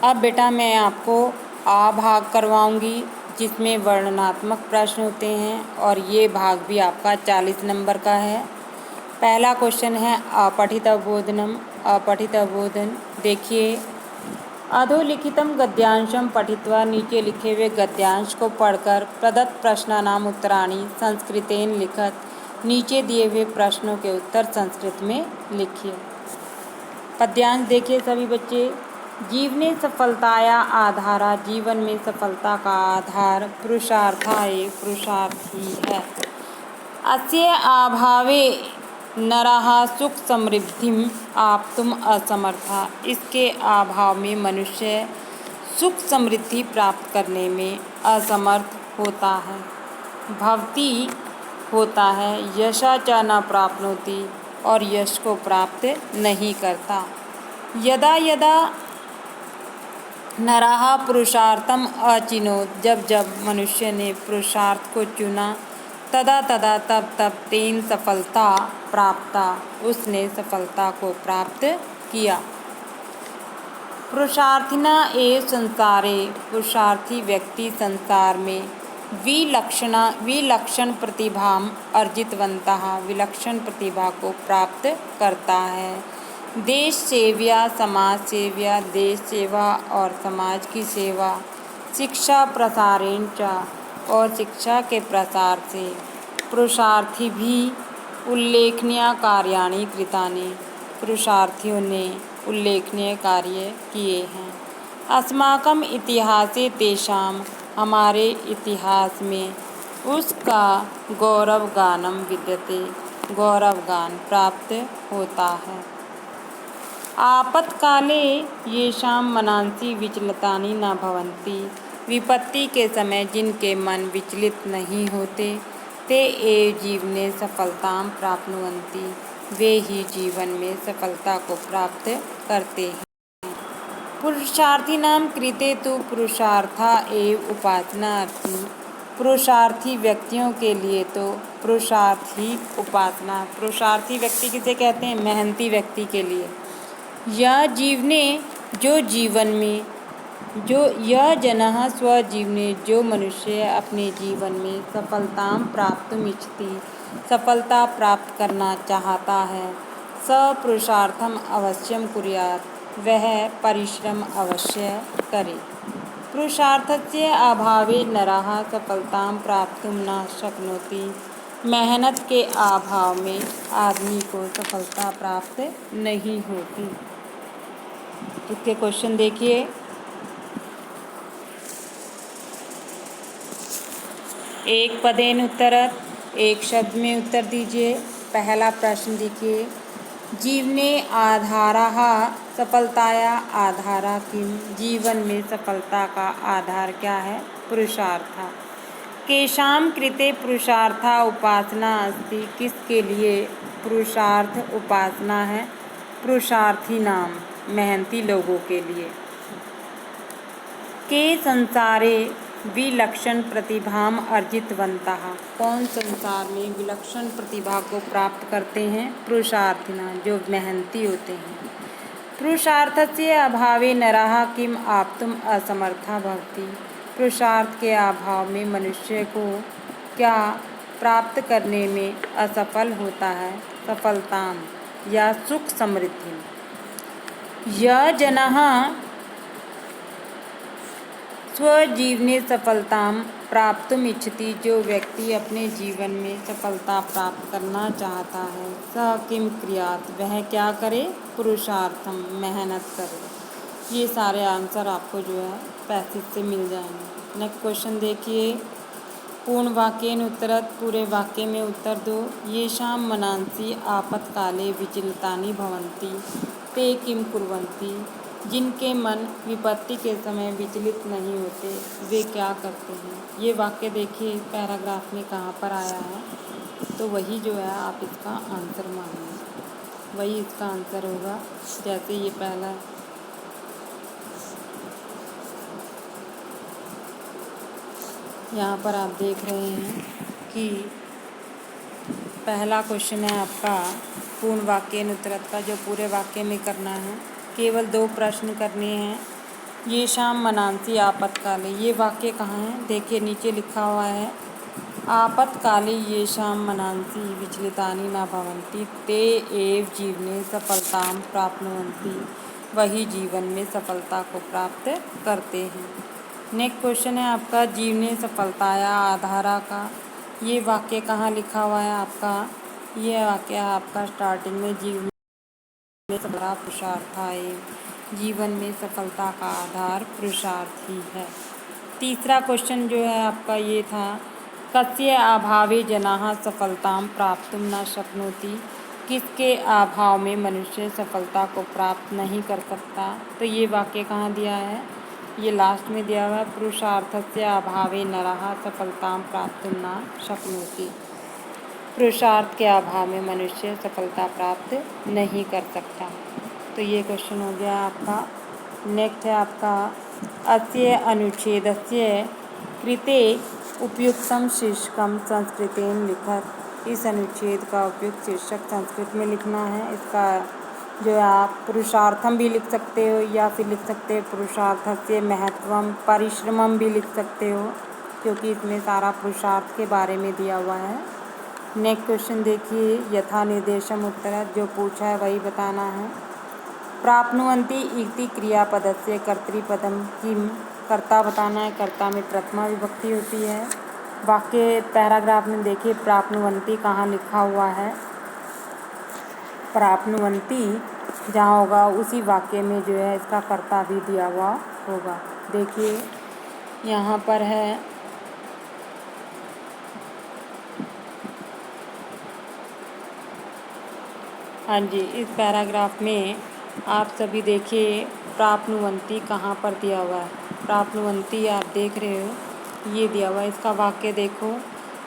अब बेटा मैं आपको आ भाग करवाऊंगी जिसमें वर्णनात्मक प्रश्न होते हैं और ये भाग भी आपका 40 नंबर का है। पहला क्वेश्चन है अपठित अवबोधनम। अपठित अवबोधन देखिए, अधोलिखितम गद्यांशम पठित्वा, नीचे लिखे हुए गद्यांश को पढ़कर प्रदत्त प्रश्नानाम उत्तराणि संस्कृतेन लिखत, नीचे दिए हुए प्रश्नों के उत्तर संस्कृत में लिखिए। पद्यांश देखिए सभी बच्चे। जीवने सफलताया आधारा, जीवन में सफलता का आधार पुरुषार्थाय, पुरुषार्थी है। अस्य अभावे नरः सुख समृद्धिम आप्तुम असमर्था, इसके अभाव में मनुष्य सुख समृद्धि प्राप्त करने में असमर्थ होता है। भवति होता है, यशा च न प्राप्नोति, और यश को प्राप्त नहीं करता। यदा यदा नरः पुरुषार्थम अचिनोत, जब जब मनुष्य ने पुरुषार्थ को चुना, तदा तदा तब तब तेन सफलता प्राप्ता, उसने सफलता को प्राप्त किया। पुरुषार्थिना एव संसारे, पुरुषार्थी व्यक्ति संसार में विलक्षण प्रतिभाम अर्जितवन्तः, विलक्षण प्रतिभा को प्राप्त करता है। देश सेव्या, समाज सेव्या, देश सेवा और समाज की सेवा, शिक्षा प्रसारेण च, और शिक्षा के प्रसार से, पुरुषार्थी भी उल्लेखनीय कार्याणि कृतानि, पुरुषार्थियों ने उल्लेखनीय कार्य किए हैं। अस्माकम इतिहासे तेषाम, हमारे इतिहास में उसका गौरवगानम विद्यते, गौरवगान प्राप्त होता है। आपत्काले येषां मनांसि विचलितानि न भवन्ति, विपत्ति के समय जिनके मन विचलित नहीं होते, ते एव जीवने सफलतां प्राप्नुवन्ति, वे ही जीवन में सफलता को प्राप्त करते हैं। पुरुषार्थीनां कृते तु पुरुषार्था एव उपासनार्थी, पुरुषार्थी व्यक्तियों के लिए तो पुरुषार्थ ही उपासना। पुरुषार्थी व्यक्ति किसे कहते हैं? मेहनती व्यक्ति के लिए। यह जीवने, जो जीवन में, जो यह जनः स्वजीवने, जो मनुष्य अपने जीवन में सफलतां प्राप्तुमिच्छति, सफलता प्राप्त करना चाहता है, स पुरुषार्थम अवश्यम कुर्यात्, वह परिश्रम अवश्य करे। पुरुषार्थस्य अभावे नरः सफलतां प्राप्तुं न शक्नोति, मेहनत के अभाव में आदमी को सफलता प्राप्त नहीं होती। इसके क्वेश्चन देखिए। एक पदेन उत्तरत, एक शब्द में उत्तर दीजिए। पहला प्रश्न देखिए, जीवने आधारः सफलताया आधारा किम, जीवन में सफलता का आधार क्या है? पुरुषार्थ। केषां कृते पुरुषार्था उपासना अस्ति, किसके लिए पुरुषार्थ उपासना है? पुरुषार्थी नाम, मेहनती लोगों के लिए। के संसारे विलक्षण प्रतिभाम अर्जितवन्तः, कौन संसार में विलक्षण प्रतिभा को प्राप्त करते हैं? पुरुषार्थिना, जो मेहनती होते हैं। पुरुषार्थस्य अभावे नरः किम आप्तुम असमर्था भवति, पुरुषार्थ के अभाव में मनुष्य को क्या प्राप्त करने में असफल होता है? सफलताम या सुख समृद्धि। यह जनः स्वजीवने सफलतां प्राप्तुमिच्छति, जो व्यक्ति अपने जीवन में सफलता प्राप्त करना चाहता है, स किम क्रियात, वह क्या करे? पुरुषार्थम, मेहनत करे। ये सारे आंसर आपको जो है पैसेज से मिल जाएंगे। नेक्स्ट क्वेश्चन देखिए, पूर्ण वाक्येन उत्तरत, पूरे वाक्य में उत्तर दो। येषां मनांसि आपत्काले विचलितानि भवन्ति, ते किम कुर्वन्ति, जिनके मन विपत्ति के समय विचलित नहीं होते, वे क्या करते हैं? ये वाक्य देखिए पैराग्राफ में कहाँ पर आया है, तो वही जो है आप इसका आंसर मानिए, वही इसका आंसर होगा। जैसे ये पहला यहाँ पर आप देख रहे हैं कि पहला क्वेश्चन है आपका पूर्ण वाक्येन उत्तरत का, जो पूरे वाक्य में करना है। केवल 2 प्रश्न करने हैं। ये शाम मनांसी आपत्काले, ये वाक्य कहाँ है? देखिए नीचे लिखा हुआ है, आपत्काले ये शाम मनांसी विचलितानि न भवन्ति ते एव जीवने सफलतां प्राप्नुवन्ति, वही जीवन में सफलता को प्राप्त करते हैं। नेक्स्ट क्वेश्चन है आपका, जीवने सफलताया आधारा का, ये वाक्य कहाँ लिखा हुआ है आपका? ये वाक्य आपका स्टार्टिंग में, जीवन में बड़ा पुरुषार्थ है, जीवन में सफलता का आधार पुरुषार्थ ही है। तीसरा क्वेश्चन जो है आपका ये था, कस्य अभावे जनाः सफलतां प्राप्तुं न शक्नोति, किसके अभाव में मनुष्य सफलता को प्राप्त नहीं कर सकता? तो ये वाक्य कहाँ दिया है? ये लास्ट में दिया हुआ है, पुरुषार्थस्य अभावे नरः सफलतां प्राप्तुं न शक्नोति, पुरुषार्थ के अभाव में मनुष्य सफलता प्राप्त नहीं कर सकता। तो ये क्वेश्चन हो गया आपका। नेक्स्ट है आपका, अस्य अनुच्छेदस्य कृते उपयुक्तम शीर्षकम संस्कृतेन लिखत, इस अनुच्छेद का उपयुक्त शीर्षक संस्कृत में लिखना है। इसका जो है आप पुरुषार्थम भी लिख सकते हो या फिर लिख सकते हो पुरुषार्थस्य महत्वम परिश्रमम भी लिख सकते हो, क्योंकि इसमें सारा पुरुषार्थ के बारे में दिया हुआ है। नेक्स्ट क्वेश्चन देखिए, यथा निर्देशम उत्तर, जो पूछा है वही बताना है। प्राप्नुवन्ति इति क्रियापदस्य कर्तृपदम किम, कर्ता बताना है, कर्ता में प्रथमा विभक्ति होती है। वाक्य पैराग्राफ में देखिए प्राप्नुवन्ति कहाँ लिखा हुआ है, प्राप्नुवन्ति जहाँ होगा उसी वाक्य में जो है इसका कर्ता भी दिया हुआ होगा। देखिए यहाँ पर है, हाँ जी, इस पैराग्राफ में आप सभी देखिए प्राप्नुवन्ति कहाँ पर दिया हुआ है। प्राप्नुवन्ति आप देख रहे हो, ये दिया हुआ है। इसका वाक्य देखो,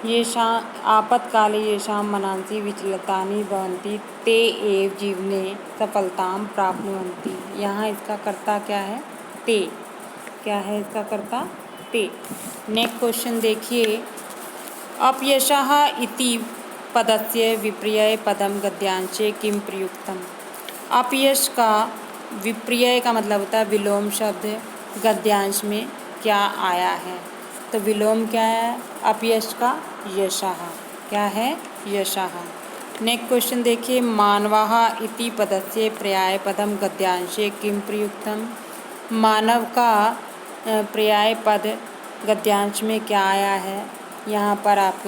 ये शाम आपत्काले ये शाम मनांसी विचलतानि भवन्ति ते एव जीवने सफलतां प्राप्नुवन्ति। यहाँ इसका कर्ता क्या है? ते। क्या है इसका कर्ता? ते। नेक्स्ट क्वेश्चन देखिए, अपयशः इति पदस्य विपर्यय पदम गद्यांशे किम प्रयुक्तम। अपयश का विपर्यय का मतलब होता है विलोम शब्द, गद्यांश में क्या आया है? तो विलोम क्या है अपयश का? यशः। क्या है? यशः। नेक्स्ट क्वेश्चन देखिए, मानवः इति पदस्य पर्याय पदम गद्यांशे किम प्रयुक्तम। मानव का पर्याय पद गद्यांश में क्या आया है? यहाँ पर आप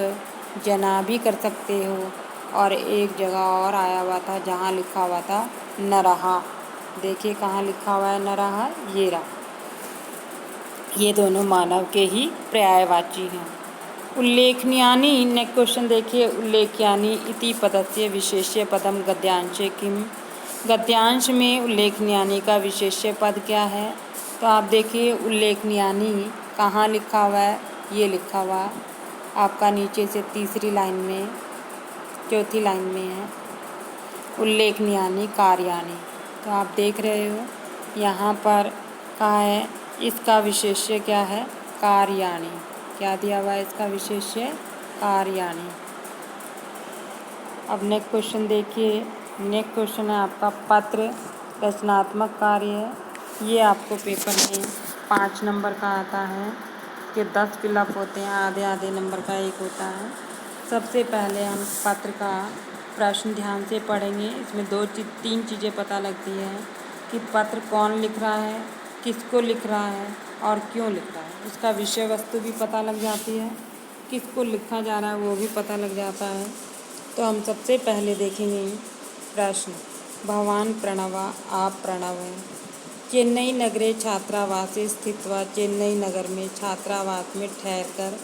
जना भी कर सकते हो, और एक जगह और आया हुआ था जहाँ लिखा हुआ था नरः। देखिए कहाँ लिखा हुआ है नरः, ये रहा। ये दोनों मानव के ही पर्यायवाची हैं। उल्लेखनीयानि, नेक्स्ट क्वेश्चन देखिए, उल्लेख्यानि इति पदस्य विशेष्य पदम गद्यांशे किम। गद्यांश में उल्लेखनीयानि का विशेष्य पद क्या है? तो आप देखिए उल्लेखनीयानि कहाँ लिखा हुआ है, ये लिखा हुआ है आपका नीचे से तीसरी लाइन में, चौथी लाइन में है उल्लेखनीयानि कार्याणि। तो आप देख रहे हो यहाँ पर कहाँ है, इसका विशेष्य क्या है? कार्याणि। क्या दिया हुआ है इसका विशेष्य? कार्याणि। अब नेक्स्ट क्वेश्चन देखिए, नेक्स्ट क्वेश्चन है आपका पत्र रचनात्मक कार्य है। ये आपको पेपर में 5 नंबर का आता है कि 10 फिलअप होते हैं, आधे आधे नंबर का एक होता है। सबसे पहले हम पत्र का प्रश्न ध्यान से पढ़ेंगे। इसमें 3 चीज़ें पता लगती है कि पत्र कौन लिख रहा है, किसको लिख रहा है और क्यों लिख रहा है। उसका विषय वस्तु भी पता लग जाती है, किसको लिखा जा रहा है वो भी पता लग जाता है। तो हम सबसे पहले देखेंगे प्रश्न, भवान प्रणवा आप प्रणव हैं। चेन्नई नगरे छात्रावासे स्थित्वा, चेन्नई नगर में छात्रावास में ठहरकर,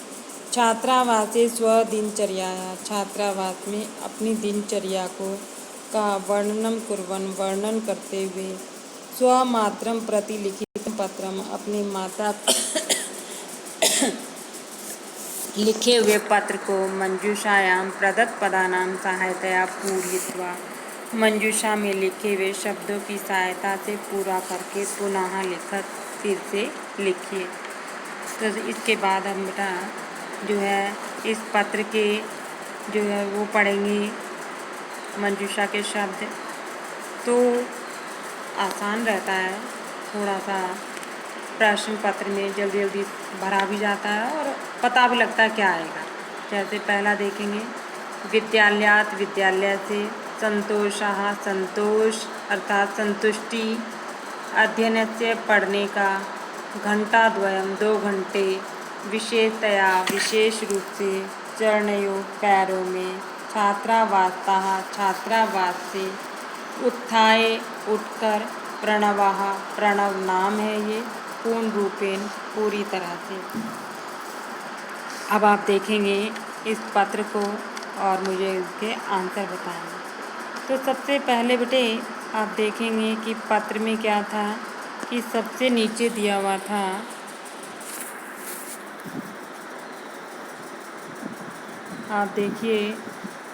छात्रावासे स्व दिनचर्याया, छात्रावास में अपनी दिनचर्या को का वर्णनम कुर्वन्, वर्णन करते हुए, स्वमात्रम प्रति लिखित पत्रम, अपने माता लिखे हुए पत्र को मंजूषायां प्रदत्त पदानां सहायतया पूरयित्वा, मंजूषा में लिखे हुए शब्दों की सहायता से पूरा करके पुनः लिखत, फिर से लिखिए। तो इसके बाद हम बेटा जो है इस पत्र के जो है वो पढ़ेंगे मंजूषा के शब्द। तो आसान रहता है थोड़ा सा, प्रश्न पत्र में जल्दी जल्दी भरा भी जाता है और पता भी लगता है क्या आएगा। जैसे पहला देखेंगे, विद्यालयात विद्यालय से, संतोषः संतोष अर्थात संतुष्टि, अध्ययनस्य पढ़ने का, घंटाद्वयं 2 घंटे, विशेषतया विशेष रूप से, चरणयोः पैरों में, छात्रावासतः छात्रावास से, उत्थाय उठकर, प्रणवः प्रणव नाम है ये, पूर्ण रूपेण पूरी तरह से। अब आप देखेंगे इस पत्र को और मुझे इसके आंसर बताएंगे। तो सबसे पहले बेटे आप देखेंगे कि पत्र में क्या था कि सबसे नीचे दिया हुआ था आप देखिए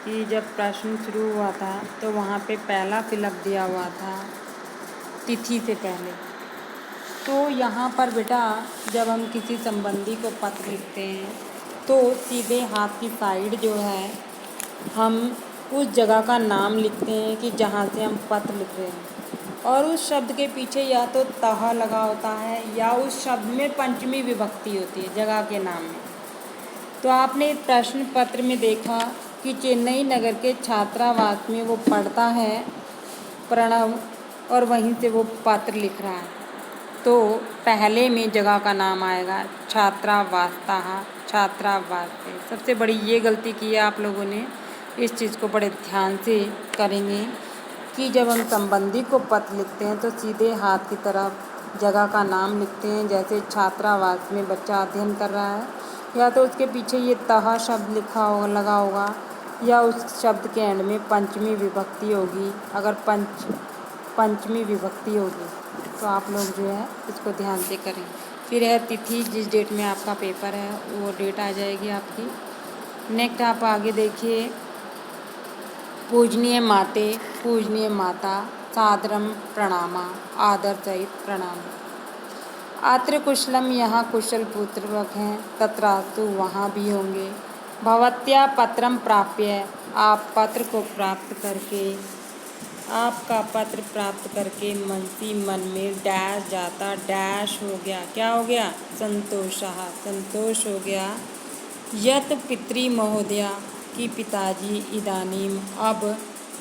कि जब प्रश्न शुरू हुआ था तो वहाँ पे पहला फिलअप दिया हुआ था तिथि से पहले। तो यहाँ पर बेटा जब हम किसी संबंधी को पत्र लिखते हैं तो सीधे हाथ की साइड जो है हम उस जगह का नाम लिखते हैं कि जहाँ से हम पत्र लिख रहे हैं, और उस शब्द के पीछे या तो तह लगा होता है या उस शब्द में पंचमी विभक्ति होती है जगह के नाम में। तो आपने प्रश्न पत्र में देखा कि चेन्नई नगर के छात्रावास में वो पढ़ता है प्रणव और वहीं से वो पत्र लिख रहा है। तो पहले में जगह का नाम आएगा छात्रावासतः छात्रावास से। सबसे बड़ी ये गलती की है आप लोगों ने, इस चीज़ को बड़े ध्यान से करेंगे कि जब हम संबंधी को पत्र लिखते हैं तो सीधे हाथ की तरफ जगह का नाम लिखते हैं। जैसे छात्रावास में बच्चा अध्ययन कर रहा है, या तो उसके पीछे ये तह शब्द लिखा होगा लगा होगा या उस शब्द के एंड में पंचमी विभक्ति होगी। अगर पंचमी विभक्ति होगी तो आप लोग जो है इसको ध्यान से करें। फिर है तिथि, जिस डेट में आपका पेपर है वो डेट आ जाएगी आपकी। नेक्स्ट आप आगे देखिए, पूजनीय माते पूजनीय माता, सादरम प्रणामा आदर सहित प्रणाम। अत्र कुशलम यहाँ कुशल पूर्वक हैं, तत्रास्तु वहाँ भी होंगे। भवत्या पत्रम प्राप्य, आप पत्र को प्राप्त करके, आपका पत्र प्राप्त करके मनसी मन में डैश जाता डैश हो गया। क्या हो गया? संतोषः संतोष हो गया। यत पितृ महोदया कि पिताजी इदानीम अब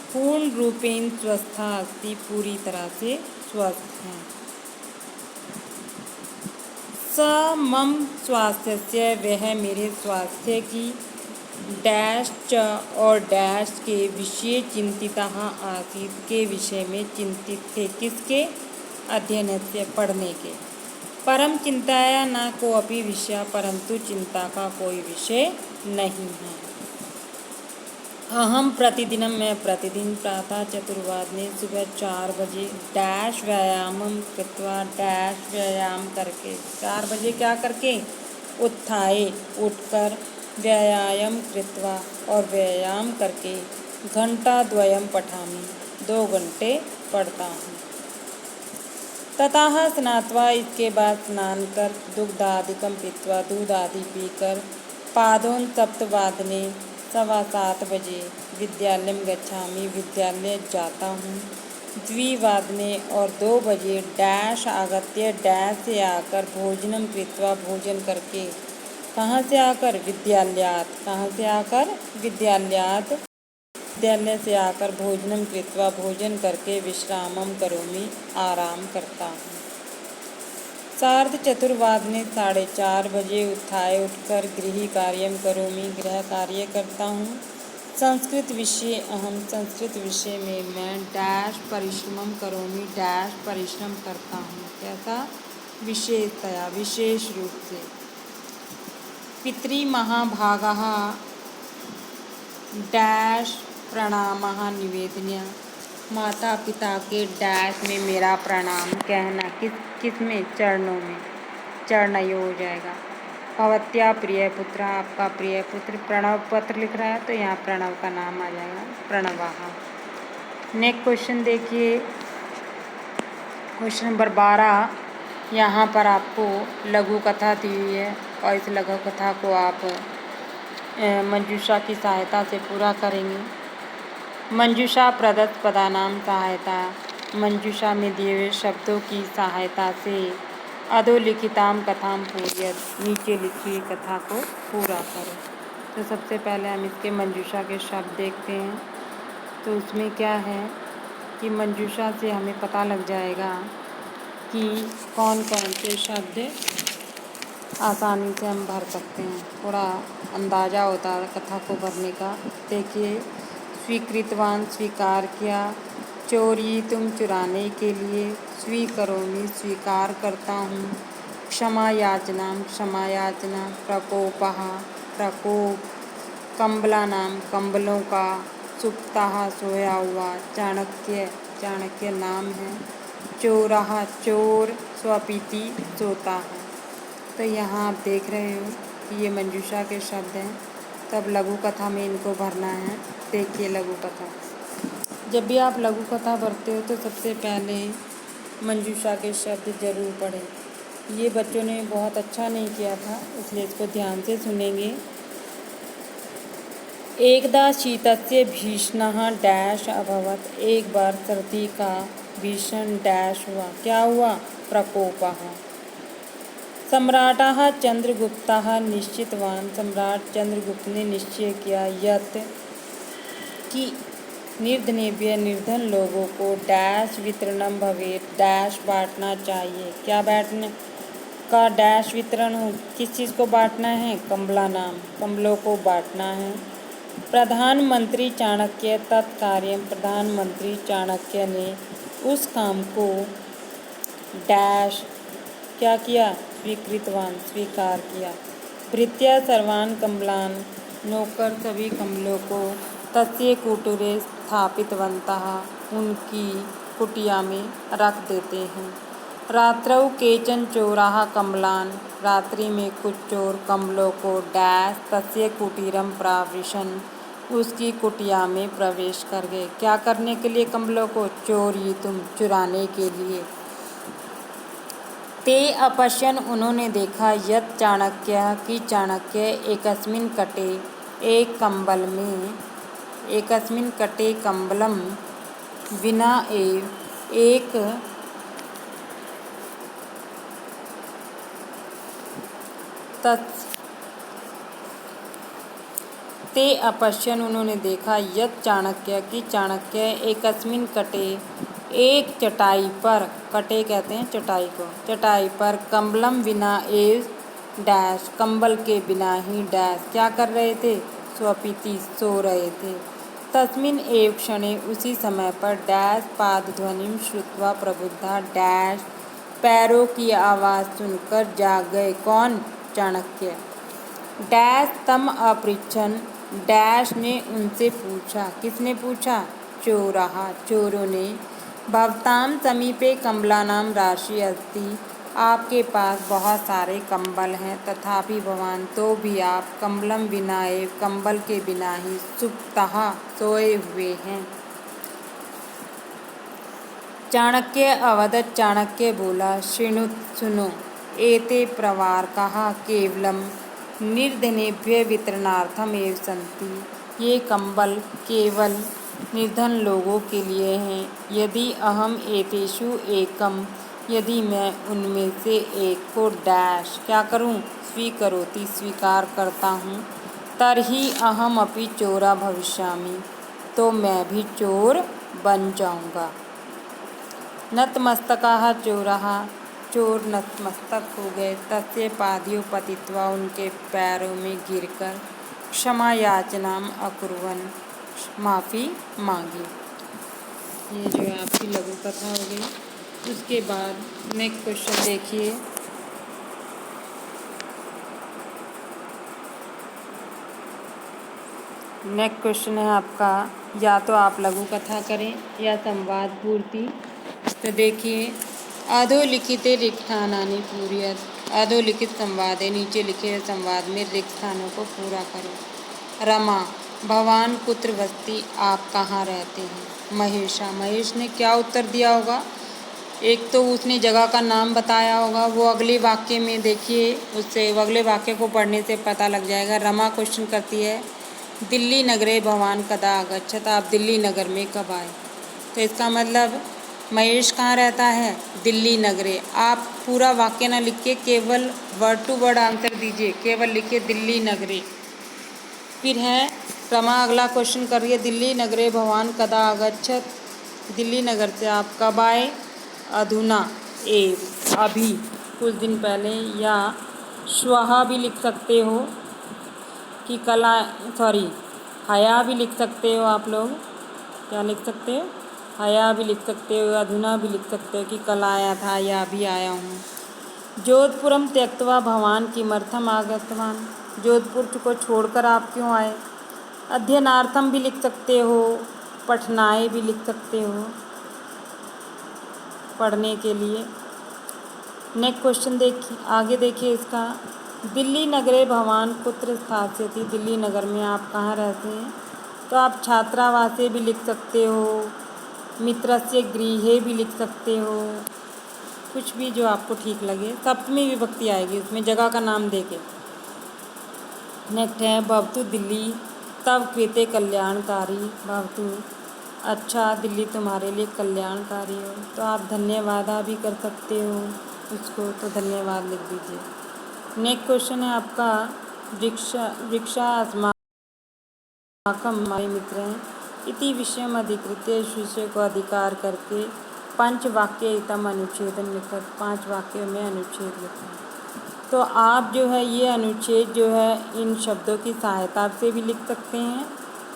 पूर्ण रूपेण स्वस्था अस्ति, पूरी तरह से स्वस्थ हैं। स मम स्वास्थ्य, वह मेरे स्वास्थ्य की डैश च और डैश के विषय चिंतितः आसीत्, के विषय में चिंतित थे। किसके? अध्ययन से पढ़ने के। परम चिंताया न कोऽपि विषय, परंतु चिंता का कोई विषय नहीं है। अहम प्रतिदिनम, मैं प्रतिदिन प्रातः चतुर्वादने सुबह 4 बजे डैश व्यायामम कृत्वा, डैश व्यायाम करके, 4 बजे क्या करके? उत्थाय उठकर, व्यायाम कृत्वा और व्यायाम करके, घंटाद्वयं पठामि 2 घंटे पढ़ता हूँ। ततः स्नात्वा, इसके बाद स्नान कर, दुग्धादिकं पीत्वा, दूध आदि पीकर, पादोन सप्तवादने 7:15 बजे विद्यालयं गच्छामि, विद्यालय जाता हूँ। द्विवादने और 2 बजे डैश आगत्य, डैश से आकर, भोजनम कृत्वा, भोजन करके, कहाँ से आकर? विद्यालयात, कहाँ से आकर? विद्यालयात, विद्यालय से आकर भोजनम कृत्वा, भोजन करके, विश्रामम करोमि, आराम करता हूँ। सार्धचतुर्वादने 4:30 बजे उत्थाय उठकर, गृह कार्यम करोमि, गृह कार्य करता हूँ। संस्कृत विषय अहम, संस्कृत विषय में मैं डैश परिश्रमम करोमि, डैश परिश्रम करता हूँ। कैसा? विशेषतया विशेष रूप से। पितृमहाभागाः डैश प्रणामः निवेदनीय, माता पिता के डैश में मेरा प्रणाम कहना। किस में? चरणों में, चरणयोः हो जाएगा। भवत्या प्रिय पुत्र, आपका प्रिय पुत्र प्रणव पत्र लिख रहा है तो यहाँ प्रणव का नाम आ जाएगा, प्रणवः। नेक्स्ट क्वेश्चन देखिए, क्वेश्चन नंबर 12। यहाँ पर आपको लघु कथा दी हुई है और इस लघु कथा को आप मंजूषा की सहायता से पूरा करेंगे। मंजूषा प्रदत्त पदानाम सहायता, मंजूषा में दिए हुए शब्दों की सहायता से अधोलिखितां कथां पूरयत, नीचे लिखी कथा को पूरा करो। तो सबसे पहले हम इसके मंजूषा के शब्द देखते हैं। तो उसमें क्या है कि मंजूषा से हमें पता लग जाएगा कि कौन कौन से शब्द आसानी से हम भर सकते हैं, थोड़ा अंदाज़ा होता है कथा को भरने का। देखिए, स्वीकृतवान स्वीकार किया, चोरी तुम चुराने के लिए, स्वीकरोमि स्वीकार करता हूँ, क्षमा याचना क्षमा याचना, प्रकोपः प्रकोप, कंबलानां कंबलों का, सुप्तः सोया हुआ, चाणक्य चाणक्य नाम है, चोरः चोर, स्वपिति सोता है। तो यहाँ आप देख रहे हो कि ये मंजूषा के शब्द हैं। तब लघु कथा में इनको भरना है। देखिए लघु कथा, जब भी आप लघु कथा भरते हो तो सबसे पहले मंजूषा के शब्द जरूर पढ़ें। ये बच्चों ने बहुत अच्छा नहीं किया था, इसलिए इसको ध्यान से सुनेंगे। एकदा शीतस्य भीषणः डैश अभवत्, एक बार सर्दी का भीषण डैश हुआ। क्या हुआ? प्रकोपः। सम्राटः चंद्रगुप्तः निश्चितवान्, सम्राट चंद्रगुप्त ने निश्चय किया, यत् कि निर्धनेभ्यः निर्धन लोगों को डैश वितरणं भवेत्, डैश बांटना चाहिए। क्या बांटने का डैश वितरण हो? किस चीज़ को बांटना है? कंबलानां, कंबलों को बांटना है। प्रधानमंत्री चाणक्य तत्कार्यं, प्रधानमंत्री चाणक्य ने उस काम को डैश क्या किया? स्वीकृतवान स्वीकार किया। भृत्या सर्वान् कंबलान्, नौकर सभी कंबलों को तस्य कुटीरे स्थापितवन्तः, उनकी कुटिया में रख देते हैं। रात्रौ केचन चोराः कंबलान्, रात्रि में कुछ चोर कंबलों को डैश तस्य कुटीरं प्राविशन्, उसकी कुटिया में प्रवेश कर गए। क्या करने के लिए? कंबलों को चोरयितुं, चुराने के लिए। ते अपश्यन्, उन्होंने देखा, यत् चाणक्यः, कि चाणक्य एकस्मिन् कटे, एक कंबल में, एकस्मिन् कटे कंबलं विना एव, एक ते अपश्यन्, उन्होंने देखा, यत् चाणक्य, कि चाणक्य एकस्मिन् कटे, एक चटाई पर, कटे कहते हैं चटाई को, चटाई पर, कंबलम विना एव डैश, कंबल के बिना ही डैश, क्या कर रहे थे? स्वपिति, सो रहे थे। तस्मिन् एव क्षणे, उसी समय पर, डैश पादध्वनिं श्रुत्वा प्रबुद्धा, डैश पैरों की आवाज़ सुनकर जाग गए। कौन? चाणक्य। डैश तम अपृच्छन्, डैश ने उनसे पूछा। किसने पूछा? चोरः, चोरों ने। भवतां समीपे कंबलानां राशि अस्ति, आपके पास बहुत सारे कंबल हैं, तथापि भवान, तो भी आप, कंबलम विना एव, कंबल के बिना ही, सुप्तः, सोए हुए हैं। चाणक्य अवदत्, चाणक्य बोला, शृणु, सुनो, एते प्रवारकाः केवलं निर्धनेभ्यः वितरणार्थम् एव सन्ति, ये कंबल केवल निर्धन लोगों के लिए हैं। यदि अहम एतेषु एकम, यदि मैं उनमें से एक को डैश, क्या करूं? स्वीकरोति, स्वीकार करता हूं, तर्हि अहम अपि चोरा भविष्यामि, तो मैं भी चोर बन जाऊंगा। नतमस्तकाः चोराः, चोर नतमस्तक हो गए। तस्य पादयोः पतित्वा, उनके पैरों में गिरकर, क्षमा याचनाम् अकुर्वन्, माफ़ी मांगी। ये जो है आपकी लघु कथा हो गई। उसके बाद नेक्स्ट क्वेश्चन देखिए। नेक्स्ट क्वेश्चन है आपका, या तो आप लघु कथा करें या संवाद पूर्ति। तो देखिए, अधोलिखिते रिक्तस्थानानि पूरयत, अधोलिखित संवाद है, नीचे लिखे हुए संवाद में रिक्त स्थानों को पूरा करो। रमा, भवान कुत्र वसति, आप कहाँ रहते हैं? महेशा, महेश ने क्या उत्तर दिया होगा? एक तो उसने जगह का नाम बताया होगा, वो अगले वाक्य में देखिए, उससे अगले वाक्य को पढ़ने से पता लग जाएगा। रमा क्वेश्चन करती है, दिल्ली नगरे भवान कदा आगच्छत, आप दिल्ली नगर में कब आए? तो इसका मतलब महेश कहाँ रहता है? दिल्ली नगरे। आप पूरा वाक्य ना लिख के केवल वर्ड टू वर्ड आंसर दीजिए, केवल लिखिए दिल्ली नगरे। फिर है रमा अगला क्वेश्चन कर रही है, दिल्ली नगरे भवान कदा आगच्छत। दिल्ली नगर से आप कब आए? अधुना एव, अभी, कुछ दिन पहले, या श्वः भी लिख सकते हो कि हया भी लिख सकते हो आप लोग। क्या लिख सकते हो? हया भी लिख सकते हो, अधुना भी लिख सकते हो कि कल आया था या अभी आया हूँ। जोधपुरम त्यक्त्वा भवान किमर्थम आगतवान। जोधपुर को छोड़कर आप क्यों आए? अध्ययनार्थम भी लिख सकते हो, पठनाय भी लिख सकते हो, पढ़ने के लिए। नेक्स्ट क्वेश्चन देखिए, आगे देखिए इसका। दिल्ली नगरे भवान कुत्र स्थास्यति। दिल्ली नगर में आप कहाँ रहते हैं? तो आप छात्रावासे भी लिख सकते हो, मित्रस्य गृहे भी लिख सकते हो, कुछ भी जो आपको ठीक लगे। सप्तमी विभक्ति आएगी उसमें, जगह का नाम देके। नेक्स्ट है भवतु दिल्ली तव कृते कल्याणकारी। भवतु, अच्छा दिल्ली तुम्हारे लिए कल्याणकारी हो। तो आप धन्यवाद भी कर सकते हो उसको, तो धन्यवाद लिख दीजिए। नेक्स्ट क्वेश्चन है आपका, वृक्षा अस्माकं, हमारे मित्र हैं, इति विषयम अधिकृत्य, इस विषय को अधिकार करके पंचवाक्य इतम अनुच्छेदन लिखत। 5 वाक्यों में अनुच्छेद लिखा। तो आप जो है ये अनुच्छेद जो है इन शब्दों की सहायता से भी लिख सकते हैं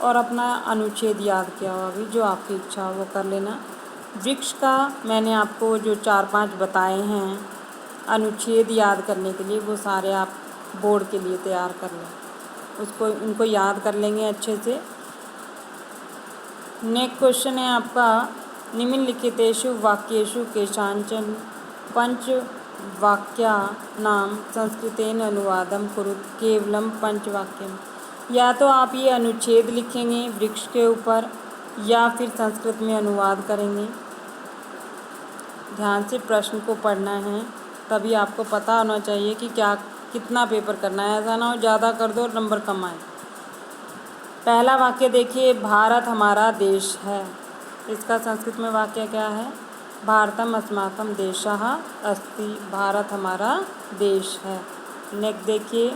और अपना अनुच्छेद याद किया हुआ भी, जो आपकी इच्छा हो वो कर लेना। वृक्ष का मैंने आपको जो 4-5 बताए हैं अनुच्छेद याद करने के लिए, वो सारे आप बोर्ड के लिए तैयार कर लें, उसको उनको याद कर लेंगे अच्छे से। नेक्स्ट क्वेश्चन है आपका, निम्नलिखितेषु वाक्येषु केषांचन पंचवाक्यानां संस्कृतेन अनुवादं कुरुत। केवलम पंचवाक्यम। या तो आप ये अनुच्छेद लिखेंगे वृक्ष के ऊपर, या फिर संस्कृत में अनुवाद करेंगे। ध्यान से प्रश्न को पढ़ना है, तभी आपको पता होना चाहिए कि कितना पेपर करना है। ऐसा ना हो ज़्यादा कर दो और नंबर कम आए। पहला वाक्य देखिए, भारत हमारा देश है। इसका संस्कृत में वाक्य क्या है? भारतम अस्माकं देशः अस्ति। भारत हमारा देश है। नेक्स्ट देखिए,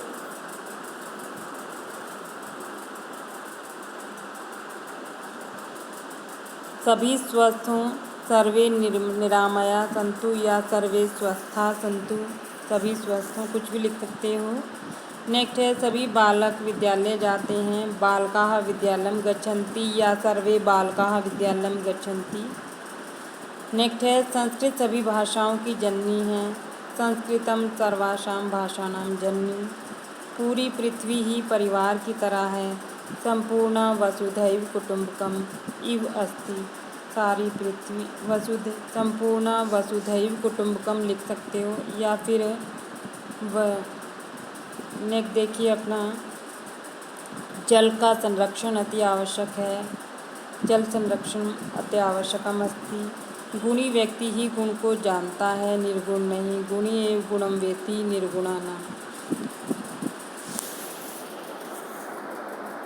सभी स्वस्थ हों, सर्वे निरामया सन्तु, या सर्वे स्वस्था सन्तु। सभी स्वस्थ हों, कुछ भी लिख सकते हो। नेक्स्ट है, सभी बालक विद्यालय जाते हैं, बालकाः विद्यालयं गच्छन्ति, या सर्वे बालकाः विद्यालयं गच्छन्ति। नेक्स्ट है, संस्कृत सभी भाषाओं की जननी है, संस्कृतम सर्वासां भाषाणां जननी। पूरी पृथ्वी ही परिवार की तरह है, संपूर्ण वसुधैव कुटुम्बकम इव अस्ति। सारी पृथ्वी संपूर्ण वसुधैव कुटुम्बकम लिख सकते हो, या फिर नेक्स्ट देखिए अपना, जल का संरक्षण अति आवश्यक है, जल संरक्षण अति आवश्यकम अस्ति। गुणी व्यक्ति ही गुण को जानता है, निर्गुण नहीं। गुणी एव गुणम वेत्ति निर्गुणा न।